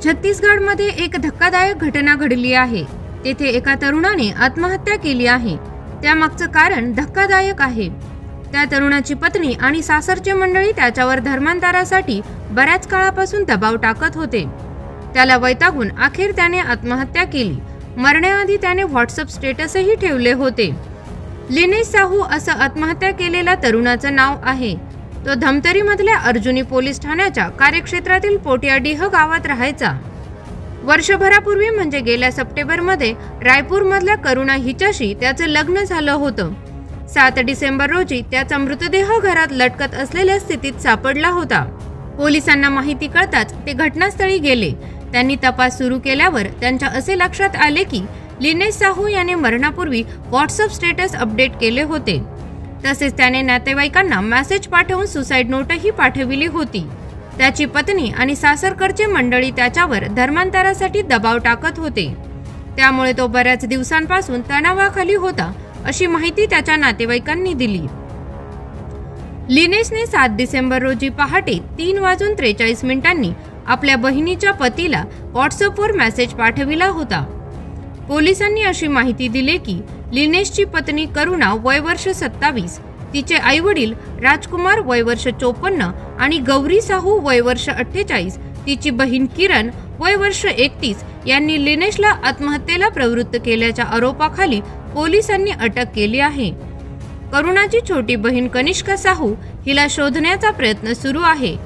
छत्तीसगडमध्ये एक धक्कादायक घटना घडली आहे। तेथे एका तरुणाने आत्महत्या केली आहे। त्यामागचं कारण धक्कादायक आहे। त्या तरुणाची पत्नी आणि सासरचे मंडळी त्याच्यावर धर्मांतरासाठी बऱ्याच काळापासून दबाव टाकत होते। त्याला वैतागून अखेर त्याने आत्महत्या केली। मरण्याआधी त्याने व्हॉट्सअप स्टेटसही ठेवले होते। लिनेश साहू असं आत्महत्या केलेल्या तरुणाचं नाव आहे। तो धमतरीमधल्या अर्जुनी पोलीस ठाण्याच्या कार्यक्षेत्रातील पोटियाडीह गावात राहायचा। वर्षभरापूर्वी म्हणजे गेल्या सप्टेंबरमध्ये रायपूरमधल्या करुणा हिच्याशी त्याचं लग्न झालं होतं। 7 डिसेंबर रोजी त्याचा मृतदेह घरात लटकत असलेल्या स्थितीत सापडला होता। पोलिसांना माहिती कळताच ते घटनास्थळी गेले। त्यांनी तपास सुरू केल्यावर त्यांच्या असे लक्षात आले की लिनेश साहू याने मरणापूर्वी व्हॉट्सअप स्टेटस अपडेट केले होते। तसेच त्याने नातेवाईकांना मेसेज पाठवून सुसाईड नोटही पाठविली होती। त्याची पत्नी आणि सासरकडचे मंडळी त्याच्यावर धर्मांतरासाठी दबाव टाकत होते। त्यामुळे तो बऱ्याच दिवसांपासून तणावाखाली होता, अशी माहिती त्याच्या नातेवाईकांनी दिली। लिनेशने 7 डिसेंबर रोजी पहाटे 3:43 आपल्या बहिणीच्या पतीला व्हॉट्सअपवर मेसेज पाठविला होता। पोलिसांनी अशी माहिती दिली की लिनेशची पत्नी करुणा वय वर्ष 27, तिचे आई वडील राजकुमार वय वर्ष 54 आणि गौरी साहू वय वर्ष 48, तिची बहीण किरण वय वर्ष 31 यांनी लिनेशला आत्महत्येला प्रवृत्त केल्याच्या आरोपाखाली पोलिसांनी अटक केली आहे। करुणाची छोटी बहीण कनिष्का साहू हिला शोधण्याचा प्रयत्न सुरू आहे।